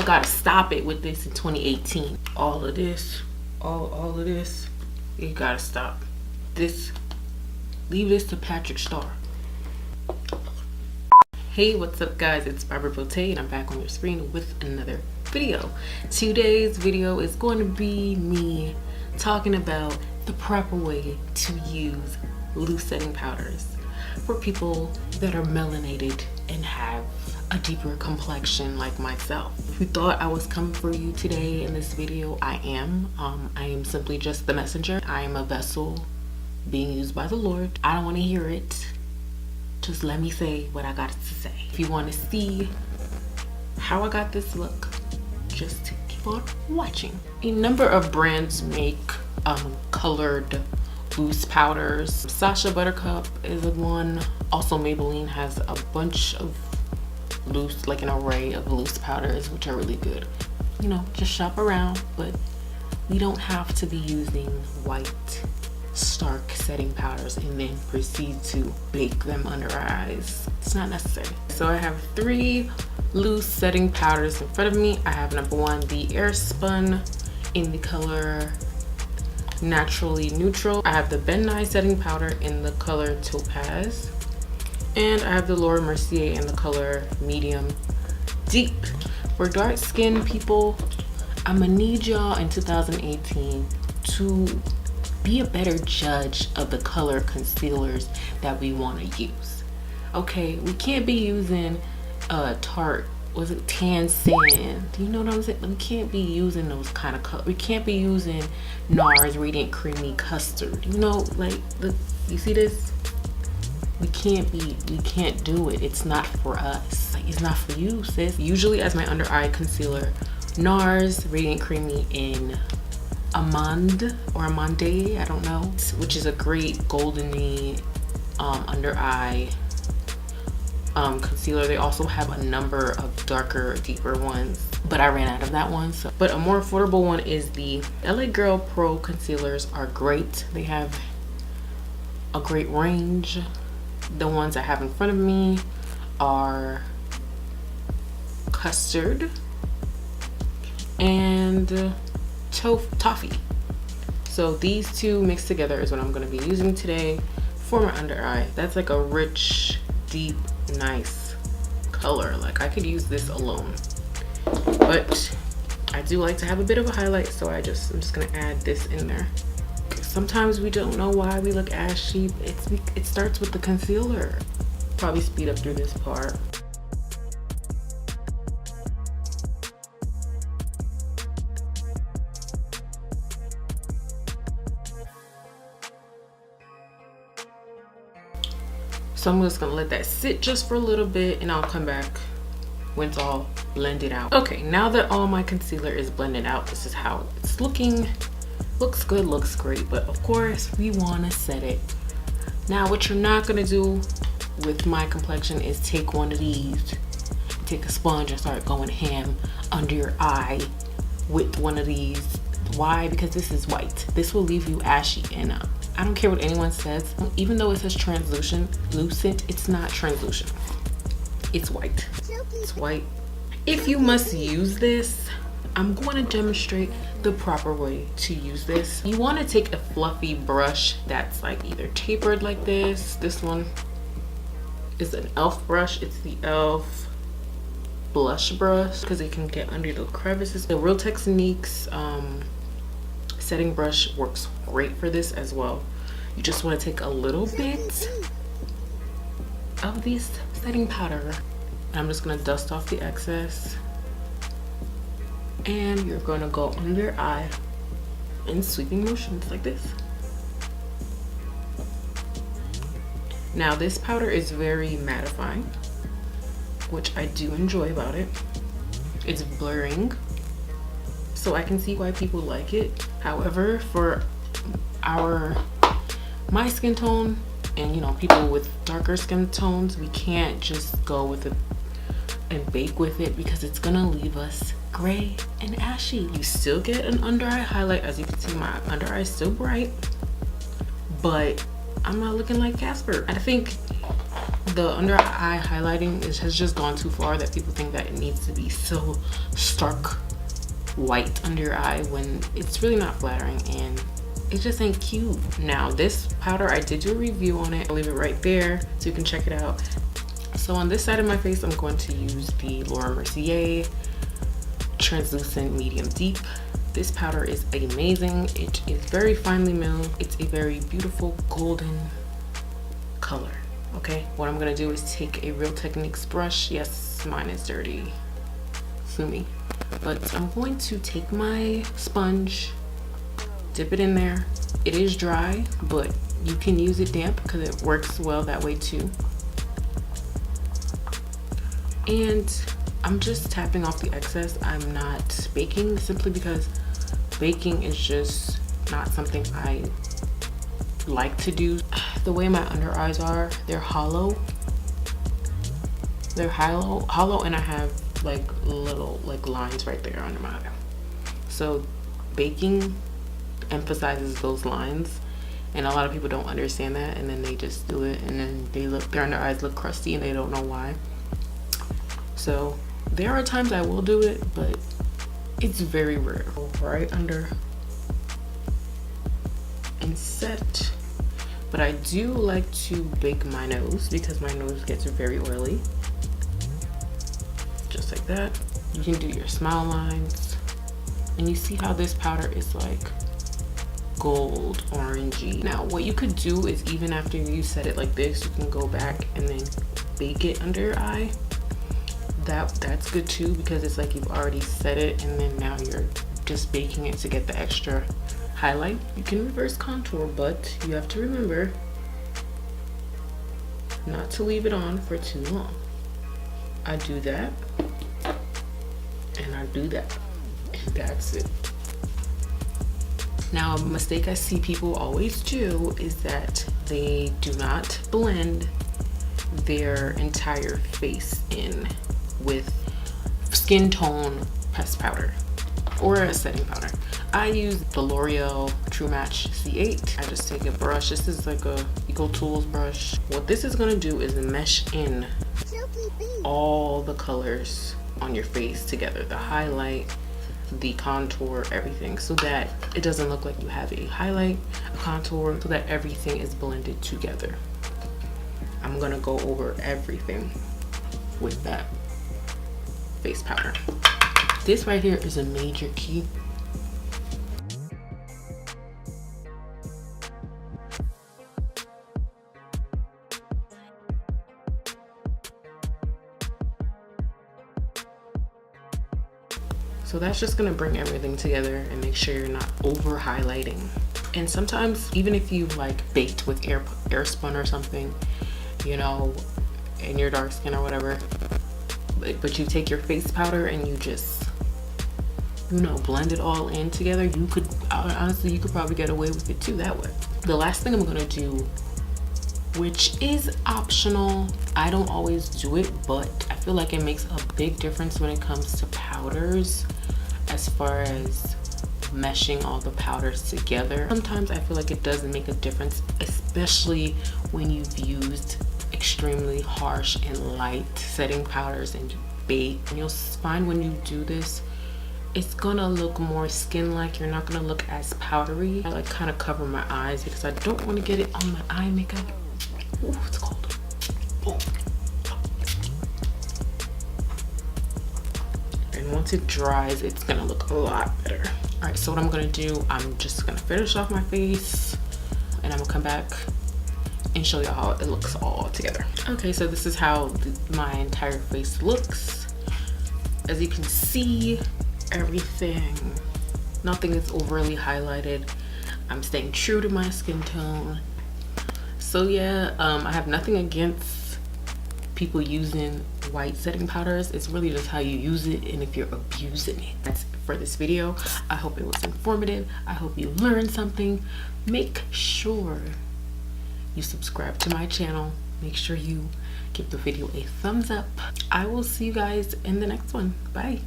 I gotta stop it with this in 2018. All of this, all of this, you gotta stop. This, leave this to Patrick Starr. Hey, what's up guys? It's BarbaraBeauté and I'm back on your screen with another video. Today's video is going to be me talking about the proper way to use loose setting powders for people that are melanated and have a deeper complexion like myself. If you thought I was coming for you today in this video, I am. I am simply just the messenger. I am a vessel being used by the Lord. I don't want to hear it. Just let me say what I got to say. If you want to see how I got this look, just keep on watching. A number of brands make colored loose powders. Sacha Buttercup is one. Also Maybelline has a bunch of loose, like an array of loose powders, which are really good. You know, just shop around, but we don't have to be using white stark setting powders and then proceed to bake them under our eyes. It's not necessary. So I have 3 loose setting powders in front of me. I have number 1, the Airspun in the color Naturally Neutral. I have the Vanity setting powder in the color Topaz. And I have the Mercier in the color Medium Deep. For dark skinned people, I'm gonna need y'all in 2018 to be a better judge of the color concealers that we want to use. Okay, we can't be using Tarte, was it tan sand? Do you know what I'm saying? We can't be using those kind of colors. We can't be using NARS Radiant Creamy Custard. You know, like, look, you see this? We can't do it. It's not for us. Like, it's not for you, sis. Usually as my under eye concealer, NARS Radiant Creamy in Amande, I don't know, which is a great goldeny under eye concealer. They also have a number of darker, deeper ones, but I ran out of that one. So, but a more affordable one is the LA Girl Pro concealers. Are great. They have a great range. The ones I have in front of me are Custard and Toffee. So these two mixed together is what I'm going to be using today for my under eye. That's like a rich, deep, nice color. Like, I could use this alone, but I do like to have a bit of a highlight, so I'm just going to add this in there. Sometimes we don't know why we look ashy. It starts with the concealer. Probably speed up through this part. So I'm just gonna let that sit just for a little bit and I'll come back when it's all blended out. Okay, now that all my concealer is blended out, this is how it's looking. Looks good, looks great, but of course we wanna set it. Now what you're not gonna do with my complexion is take one of these, take a sponge and start going ham under your eye with one of these. Why? Because this is white. This will leave you ashy, and I don't care what anyone says. Even though it says translucent, it's not translucent. It's white. It's white. If you must use this, I'm going to demonstrate the proper way to use this. You want to take a fluffy brush that's like either tapered like this. This one is an e.l.f. brush. It's the e.l.f. blush brush because it can get under the crevices. The Real Techniques setting brush works great for this as well. You just want to take a little bit of this setting powder. I'm just going to dust off the excess. And you're going to go under your eye in sweeping motions like this. Now this powder is very mattifying, which I do enjoy about it. It's blurring, so I can see why people like it. However, for my skin tone and, you know, people with darker skin tones, we can't just go with it and bake with it because it's gonna leave us gray and ashy. You still get an under eye highlight. As you can see, my under eye is still bright, but I'm not looking like Casper. I think the under eye highlighting has just gone too far, that people think that it needs to be so stark white under your eye when it's really not flattering and it just ain't cute. Now this powder, I did do a review on it. I'll leave it right there so you can check it out. So on this side of my face, I'm going to use the Mercier translucent medium deep. This powder is amazing. It is very finely milled. It's a very beautiful golden color. Okay, what I'm gonna do is take a Real Techniques brush. Yes, mine is dirty, sue me. But I'm going to take my sponge, dip it in there. It is dry, but you can use it damp because it works well that way too. And I'm just tapping off the excess. I'm not baking, simply because baking is just not something I like to do. The way my under eyes are, they're hollow. They're hollow, and I have like little like lines right there under my eye. So baking emphasizes those lines, and a lot of people don't understand that, and then they just do it, and then their under eyes look crusty and they don't know why. So there are times I will do it, but it's very rare. Right under and set. But I do like to bake my nose because my nose gets very oily. Just like that. You can do your smile lines. And you see how this powder is like gold orangey. Now what you could do is, even after you set it like this, you can go back and then bake it under your eye. That's good too, because it's like you've already set it and then now you're just baking it to get the extra highlight. You can reverse contour, but you have to remember not to leave it on for too long. I do that and I do that, and that's it. Now a mistake I see people always do is that they do not blend their entire face in with skin tone pressed powder or a setting powder. I use the L'Oreal True Match C8. I just take a brush. This is like a Eco Tools brush. What this is gonna do is mesh in all the colors on your face together. The highlight, the contour, everything, so that it doesn't look like you have a highlight, a contour, so that everything is blended together. I'm gonna go over everything with that face powder. This right here is a major key. So that's just gonna bring everything together and make sure you're not over highlighting. And sometimes, even if you like baked with Airspun or something, you know, in your dark skin or whatever, but you take your face powder and you just, you know, blend it all in together, you could, honestly, you could probably get away with it too that way. The last thing I'm gonna do, which is optional, I don't always do it, but I feel like it makes a big difference when it comes to powders, as far as meshing all the powders together. Sometimes I feel like it doesn't make a difference, especially when you've used extremely harsh and light setting powders and you bake. And you'll find when you do this, it's gonna look more skin-like. You're not gonna look as powdery. I like kind of cover my eyes because I don't want to get it on my eye makeup. Ooh, it's cold. Ooh. And once it dries, it's gonna look a lot better. All right, so what I'm gonna do, I'm just gonna finish off my face and I'm gonna come back and show you how it looks all together. Okay, so this is how my entire face looks. As you can see, everything, nothing is overly highlighted. I'm staying true to my skin tone. So yeah, I have nothing against people using white setting powders. It's really just how you use it and if you're abusing it. That's it for this video. I hope it was informative. I hope you learned something. Make sure you subscribe to my channel. Make sure you give the video a thumbs up. I will see you guys in the next one. Bye.